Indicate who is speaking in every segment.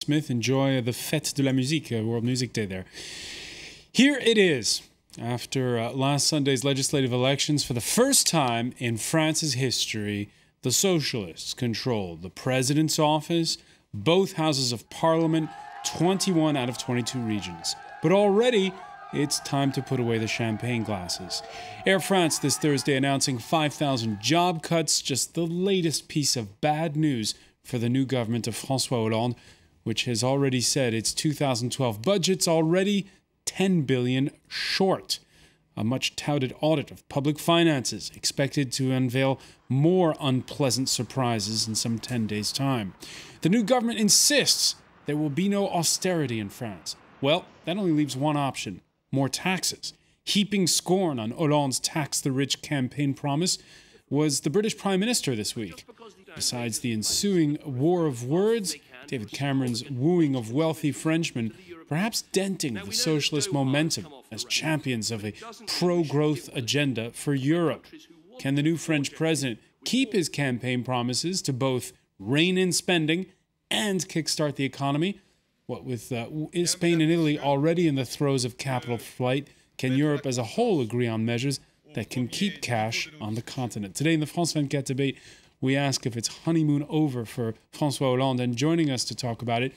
Speaker 1: Smith, enjoy the Fête de la Musique, World Music Day there. Here it is. After last Sunday's legislative elections, for the first time in France's history, the socialists control the president's office, both houses of parliament, 21 out of 22 regions. But already, it's time to put away the champagne glasses. Air France this Thursday announcing 5,000 job cuts, just the latest piece of bad news for the new government of François Hollande, which has already said its 2012 budget's already 10 billion short. A much-touted audit of public finances expected to unveil more unpleasant surprises in some 10 days' time. The new government insists there will be no austerity in France. Well, that only leaves one option: more taxes. Heaping scorn on Hollande's tax-the-rich campaign promise was the British Prime Minister this week. Besides the ensuing war of words, David Cameron's wooing of wealthy Frenchmen, perhaps denting the socialist momentum as champions of a pro-growth agenda for Europe. Can the new French president keep his campaign promises to both rein in spending and kickstart the economy? What with Spain and Italy already in the throes of capital flight, can Europe as a whole agree on measures that can keep cash on the continent? Today in the France 24 debate, we ask if it's honeymoon over for François Hollande. And joining us to talk about it,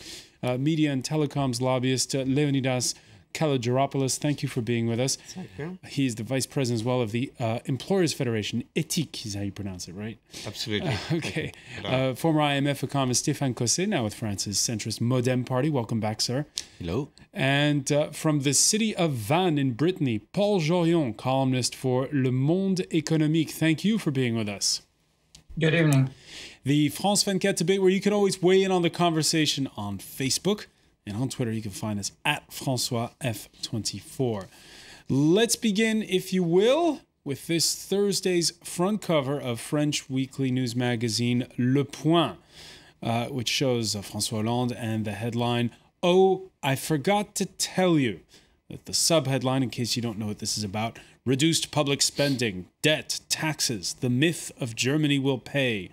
Speaker 1: media and telecoms lobbyist Leonidas Kalogeropoulos. Thank you for being with us.
Speaker 2: Thank you.
Speaker 1: He's the vice president as well of the Employers Federation. ETIC is how you pronounce it, right?
Speaker 2: Absolutely.
Speaker 1: Okay. Former IMF economist Stéphane Cossé, now with France's centrist Modem Party. Welcome back, sir.
Speaker 2: Hello.
Speaker 1: And from the city of Vannes in Brittany, Paul Jorion, columnist for Le Monde Économique. Thank you for being with us.
Speaker 3: Good evening.
Speaker 1: The France 24 debate, where you can always weigh in on the conversation on Facebook, and on Twitter you can find us at François F24. Let's begin, if you will, with this Thursday's front cover of French weekly news magazine Le Point, which shows François Hollande and the headline, "Oh, I forgot to tell you," with the subheadline, in case you don't know what this is about, "Reduced public spending, debt, taxes, the myth of Germany will pay."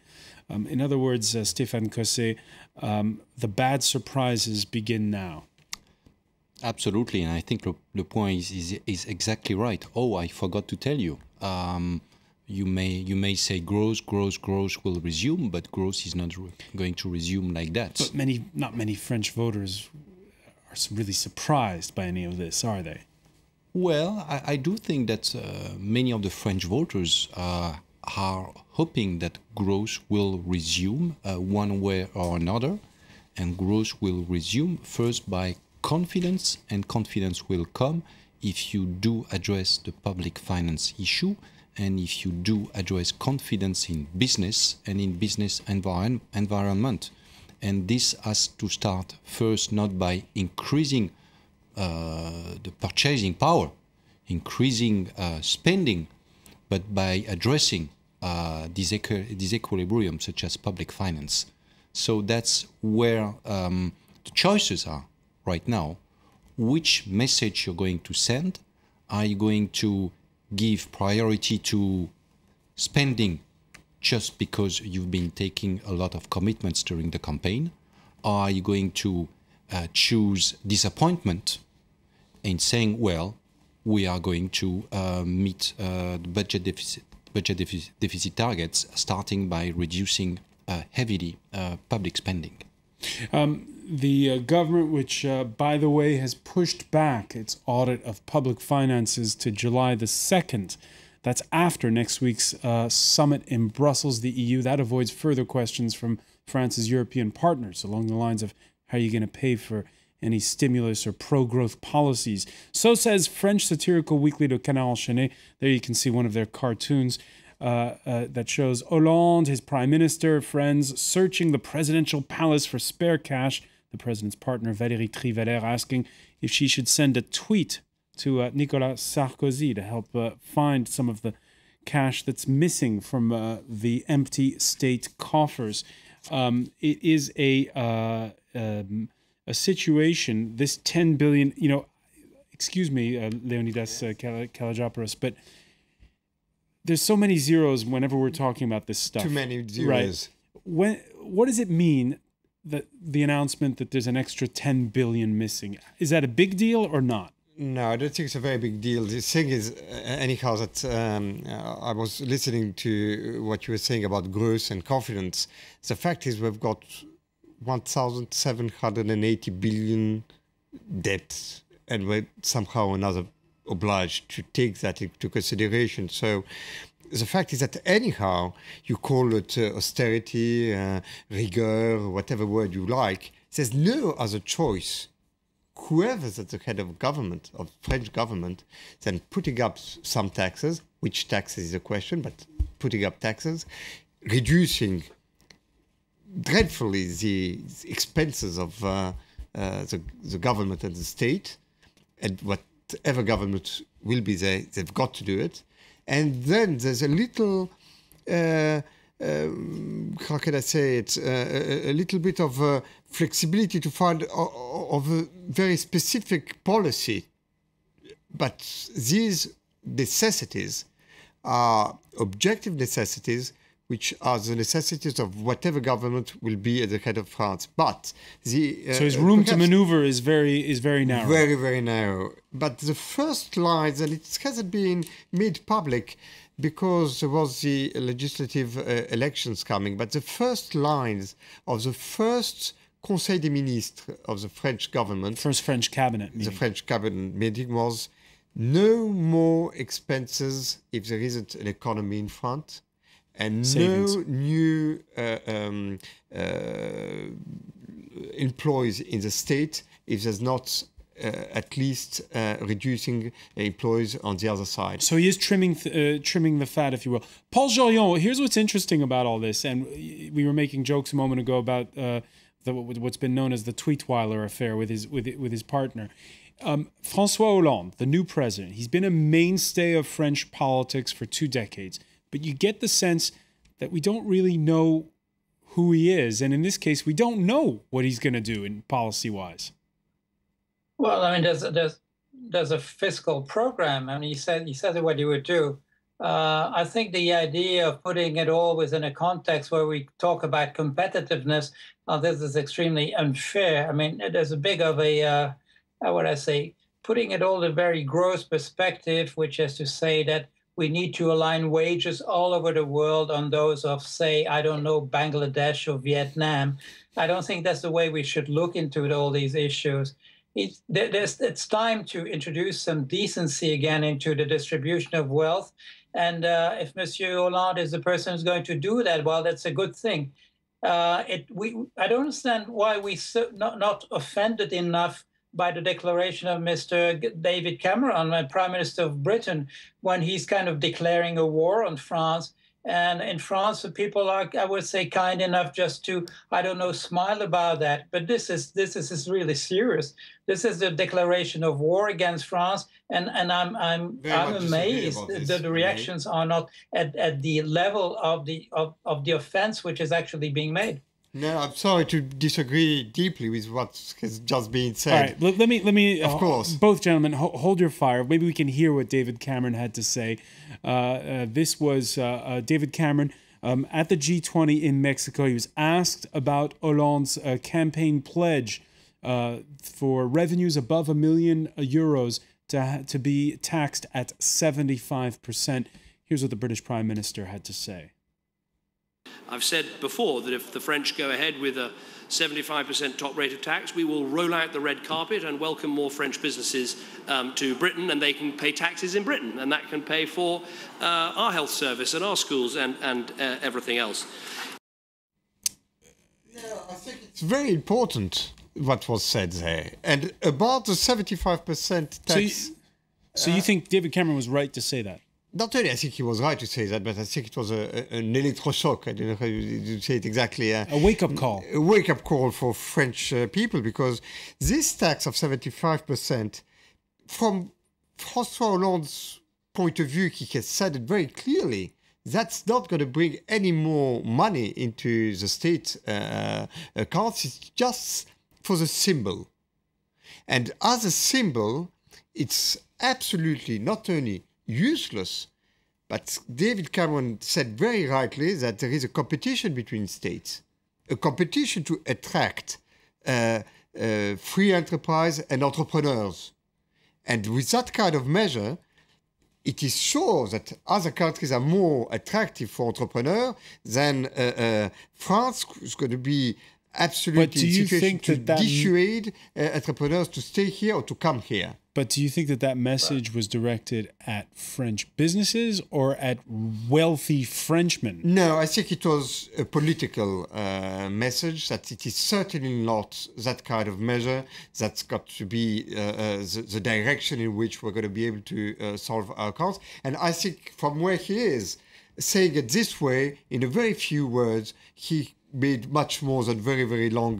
Speaker 1: In other words, Stéphane Cossé, the bad surprises begin now.
Speaker 2: Absolutely, and I think Le Point is exactly right. Oh, I forgot to tell you. You may say growth will resume, but growth is not going to resume like that.
Speaker 1: But not many French voters are really surprised by any of this, are they?
Speaker 2: Well, I do think that many of the French voters are hoping that growth will resume one way or another, and growth will resume first by confidence, and confidence will come if you do address the public finance issue, and if you do address confidence in business and in business environment. And this has to start first not by increasing the purchasing power, increasing spending, but by addressing disequilibrium such as public finance. So that's where the choices are right now. Which message you're going to send? Are you going to give priority to spending just because you've been taking a lot of commitments during the campaign? Or are you going to choose disappointment in saying, well, we are going to meet the budget deficit targets, starting by reducing heavily public spending?
Speaker 1: The government, which, by the way, has pushed back its audit of public finances to July the 2nd. That's after next week's summit in Brussels, the EU. That avoids further questions from France's European partners along the lines of how are you going to pay for any stimulus or pro-growth policies. So says French satirical weekly Le Canard Enchaîné. There you can see one of their cartoons that shows Hollande, his prime minister, friends, searching the presidential palace for spare cash. The president's partner, Valérie Trierweiler, asking if she should send a tweet to Nicolas Sarkozy to help find some of the cash that's missing from the empty state coffers. It is a situation, this 10 billion, excuse me, Leonidas Kalogeropoulos, but there's so many zeros whenever we're talking about this stuff.
Speaker 3: Too many zeros.
Speaker 1: Right. What does it mean the announcement that there's an extra 10 billion missing. Is that a big deal or not?
Speaker 3: No, I don't think it's a very big deal. The thing is, anyhow, that I was listening to what you were saying about growth and confidence. The fact is we've got 1,780 billion debt, and we're somehow or another obliged to take that into consideration. So the fact is that anyhow, you call it austerity, rigueur, whatever word you like, there's no other choice. Whoever's at the head of government, of French government, then putting up some taxes, which taxes is a question, but putting up taxes, reducing dreadfully the expenses of the government and the state, and whatever government will be there, they've got to do it. And then there's a little, how can I say it, a little bit of flexibility to find of a very specific policy. But these necessities are objective necessities, which are the necessities of whatever government will be at the head of France. But the
Speaker 1: so his room to maneuver is very narrow.
Speaker 3: Very, very narrow. But the first lines, and it hasn't been made public because there was the legislative elections coming, but the first lines of the first Conseil des Ministres of the French government,
Speaker 1: first French cabinet meeting.
Speaker 3: The French cabinet meeting was no more expenses if there isn't an economy in front. And savings. No new employees in the state if there's not at least reducing employees on the other side.
Speaker 1: So he is trimming the fat, if you will. Paul Jolion, here's what's interesting about all this, and we were making jokes a moment ago about what's been known as the Tweetweiler affair with his partner. François Hollande, the new president, he's been a mainstay of French politics for 2 decades. But you get the sense that we don't really know who he is. And in this case, we don't know what he's going to do in policy-wise.
Speaker 4: Well, I mean, there's a fiscal program. I mean, he said what he would do. I think the idea of putting it all within a context where we talk about competitiveness, this is extremely unfair. I mean, there's a big of a, how would I say, putting it all in a very gross perspective, which is to say that we need to align wages all over the world on those of, say, I don't know, Bangladesh or Vietnam. I don't think that's the way we should look into all these issues. It's time to introduce some decency again into the distribution of wealth. And if Monsieur Hollande is the person who's going to do that, well, that's a good thing. I don't understand why we not offended enough by the declaration of Mr. David Cameron, Prime Minister of Britain, when he's kind of declaring a war on France. And in France, the people are, I would say, kind enough just to, I don't know, smile about that. But this is really serious. This is the declaration of war against France, and I'm amazed that the reactions are not at the level of the offense which is actually being made.
Speaker 3: No, I'm sorry to disagree deeply with what has just been said.
Speaker 1: All right, let me.
Speaker 3: Of course,
Speaker 1: both gentlemen, hold your fire. Maybe we can hear what David Cameron had to say. This was David Cameron at the G20 in Mexico. He was asked about Hollande's campaign pledge for revenues above €1 million to be taxed at 75%. Here's what the British Prime Minister had to say.
Speaker 5: I've said before that if the French go ahead with a 75% top rate of tax, we will roll out the red carpet and welcome more French businesses to Britain, and they can pay taxes in Britain, and that can pay for our health service and our schools and everything else.
Speaker 3: Yeah, I think it's very important what was said there. And about the 75% tax...
Speaker 1: So you think David Cameron was right to say that?
Speaker 3: Not only I think he was right to say that, but I think it was an electroshock. I don't know how you say it exactly.
Speaker 1: A wake-up call.
Speaker 3: A wake-up call for French people, because this tax of 75%, from François Hollande's point of view, he has said it very clearly, that's not going to bring any more money into the state accounts. It's just for the symbol. And as a symbol, it's absolutely not only useless, but David Cameron said very rightly that there is a competition between states. a competition to attract free enterprise and entrepreneurs. And with that kind of measure, it is sure that other countries are more attractive for entrepreneurs than France is going to be absolutely in a situation to dissuade entrepreneurs to stay here or to come here.
Speaker 1: But do you think that that message was directed at French businesses or at wealthy Frenchmen?
Speaker 3: No, I think it was a political message, that it is certainly not that kind of measure that's got to be the direction in which we're going to be able to solve our accounts. And I think from where he is, saying it this way, in a very few words, he made much more than very, very long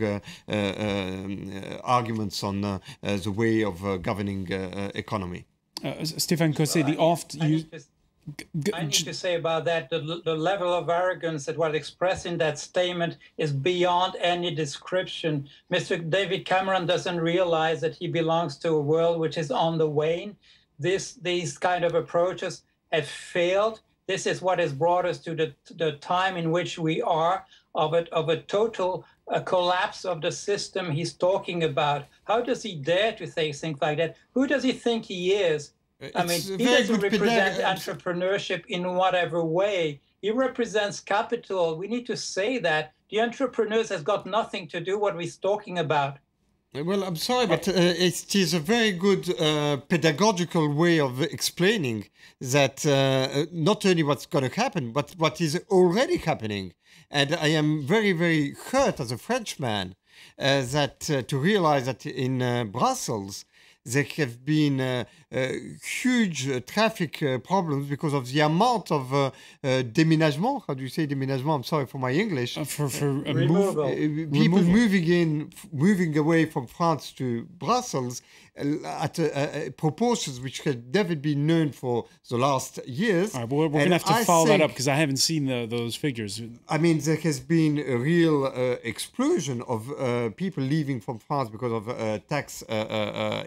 Speaker 3: arguments on the way of governing economy.
Speaker 1: Stéphane Cosset,
Speaker 4: I need to say about that, the level of arrogance that was expressed in that statement is beyond any description. Mr. David Cameron doesn't realize that he belongs to a world which is on the wane. These kind of approaches have failed. This is what has brought us to the time in which we are, of a total collapse of the system he's talking about. How does he dare to say things like that? Who does he think he is? I mean, he doesn't represent entrepreneurship in whatever way. He represents capital. We need to say that. The entrepreneurs has got nothing to do what we're talking about.
Speaker 3: Well, I'm sorry, but it is a very good pedagogical way of explaining that not only what's going to happen, but what is already happening. And I am very, very hurt as a Frenchman that to realize that in Brussels, there have been huge traffic problems because of the amount of déménagement. How do you say déménagement? I'm sorry for my English. People moving away from France to Brussels at proportions which had never been known for the last years.
Speaker 1: All right, we're going to have to follow that up because I haven't seen those figures.
Speaker 3: I mean, there has been a real explosion of people leaving from France because of tax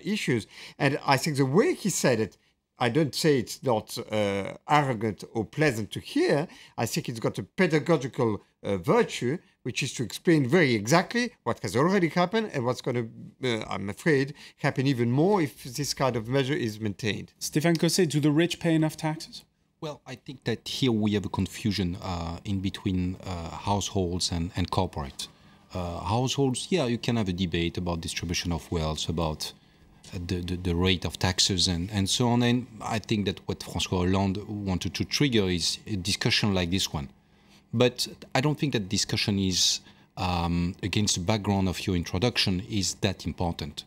Speaker 3: issues. And I think the way he said it, I don't say it's not arrogant or pleasant to hear. I think it's got a pedagogical virtue, which is to explain very exactly what has already happened and what's going to, I'm afraid, happen even more if this kind of measure is maintained.
Speaker 1: Stéphane Cosset, do the rich pay enough taxes?
Speaker 2: Well, I think that here we have a confusion in between households and corporate. Households, yeah, you can have a debate about distribution of wealth, about the rate of taxes and so on. And I think that what François Hollande wanted to trigger is a discussion like this one. But I don't think that discussion is, against the background of your introduction, is that important.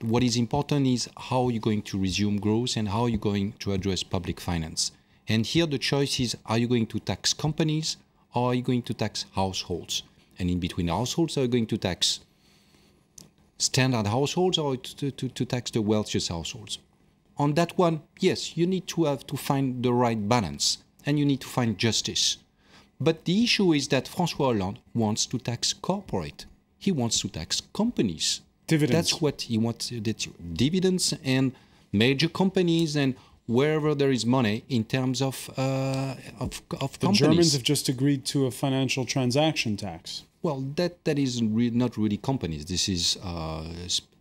Speaker 2: What is important is how you're going to resume growth and how you're going to address public finance. And here the choice is, are you going to tax companies or are you going to tax households? And in between households, are you going to tax standard households or to tax the wealthiest households? On that one, yes, you need to have to find the right balance and you need to find justice. But the issue is that François Hollande wants to tax corporate. He wants to tax companies.
Speaker 1: Dividends.
Speaker 2: That's what he wants, dividends and major companies and wherever there is money in terms of companies.
Speaker 1: The Germans have just agreed to a financial transaction tax.
Speaker 2: Well, that is not really companies. This is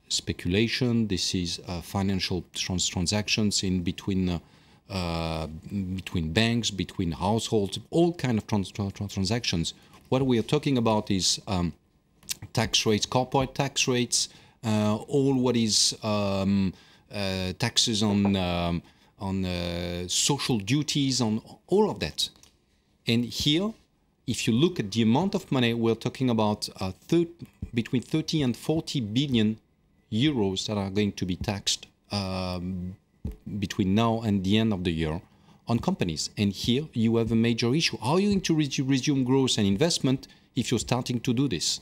Speaker 2: speculation. This is financial transactions in between banks, between households, all kind of transactions. What we are talking about is tax rates, corporate tax rates, all what is taxes on social duties, on all of that. And here, if you look at the amount of money, we're talking about between 30 and 40 billion euros that are going to be taxed between now and the end of the year on companies. And here you have a major issue. How are you going to resume growth and investment if you're starting to do this?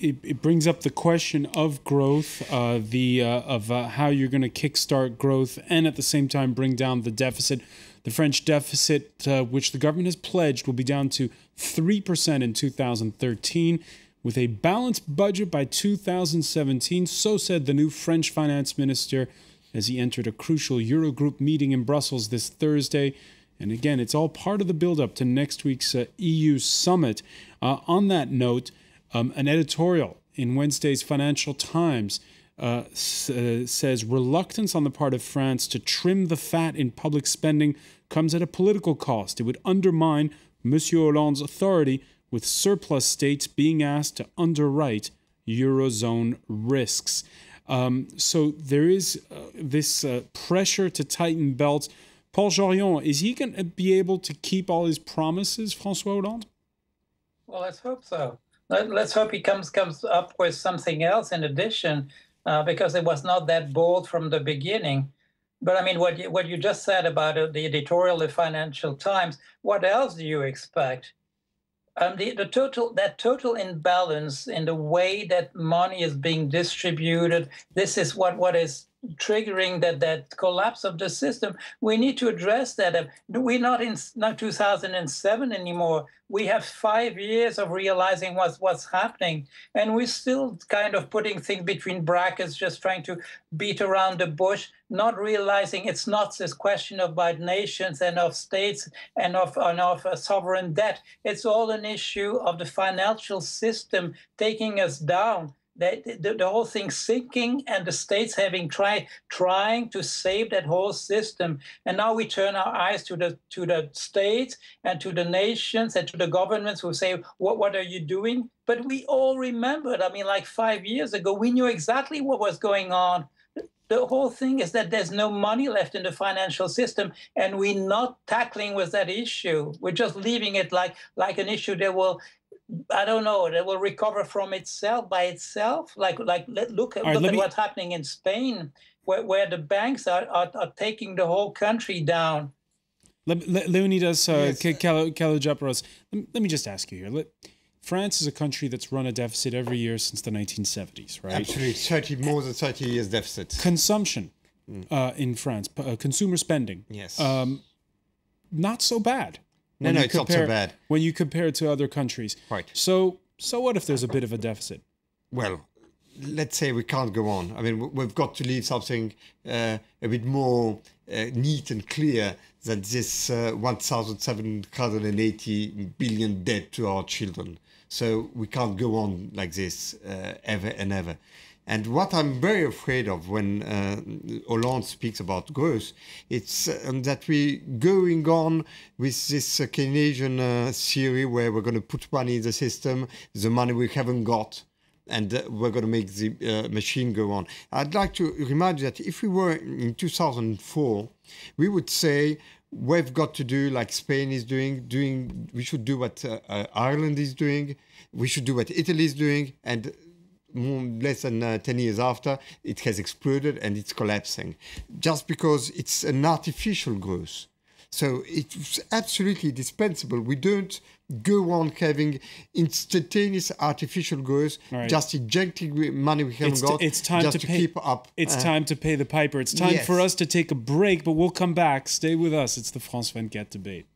Speaker 1: It brings up the question of growth, of how you're going to kickstart growth and at the same time bring down the deficit. The French deficit, which the government has pledged, will be down to 3% in 2013, with a balanced budget by 2017. So said the new French finance minister as he entered a crucial Eurogroup meeting in Brussels this Thursday. And again, it's all part of the build-up to next week's EU summit. On that note, an editorial in Wednesday's Financial Times says reluctance on the part of France to trim the fat in public spending comes at a political cost. It would undermine Monsieur Hollande's authority, with surplus states being asked to underwrite Eurozone risks. So there is this pressure to tighten belts. Paul Jorion, is he going to be able to keep all his promises, François Hollande?
Speaker 4: Well, let's hope so. Let's hope he comes up with something else in addition, because it was not that bold from the beginning. But I mean, what you just said about the editorial of the Financial Times, what else do you expect? That total imbalance in the way that money is being distributed, this is what is triggering that collapse of the system. We need to address that. We're not in 2007 anymore. We have 5 years of realizing what's happening, and we're still kind of putting things between brackets, just trying to beat around the bush, not realizing it's not this question about nations and of states and of sovereign debt. It's all an issue of the financial system taking us down. The whole thing sinking, and the states having trying to save that whole system. And now we turn our eyes to the states and to the nations and to the governments who say, what are you doing? But we all remembered, I mean, like 5 years ago, we knew exactly what was going on. The whole thing is that there's no money left in the financial system, and we're not tackling with that issue. We're just leaving it like an issue that will, I don't know, that will recover from itself by itself. Look at what's happening in Spain, where the banks are taking the whole country down.
Speaker 1: Leonidas Kalojaparos, let me just ask you here. France is a country that's run a deficit every year since the 1970s, right?
Speaker 3: Absolutely, more than 30 years deficit.
Speaker 1: Consumption in France, consumer spending,
Speaker 3: yes,
Speaker 1: not so bad.
Speaker 3: No, it's not so bad.
Speaker 1: When you compare it to other countries.
Speaker 3: Right.
Speaker 1: So what if there's a bit of a deficit?
Speaker 3: Well, let's say we can't go on. I mean, we've got to leave something a bit more neat and clear than this 1,780 billion debt to our children. So we can't go on like this ever and ever. And what I'm very afraid of when Hollande speaks about growth, it's that we're going on with this Keynesian theory where we're going to put money in the system, the money we haven't got, and we're going to make the machine go on. I'd like to remind you that if we were in 2004, we would say, we've got to do like Spain is doing. We should do what Ireland is doing. We should do what Italy is doing, and less than 10 years after, it has exploded and it's collapsing, just because it's an artificial growth. So it's absolutely dispensable. We don't go on having instantaneous artificial growth, just injecting money we haven't got, just to keep up.
Speaker 1: It's time to pay the piper. It's time for us to take a break, but we'll come back. Stay with us. It's the France 24 debate.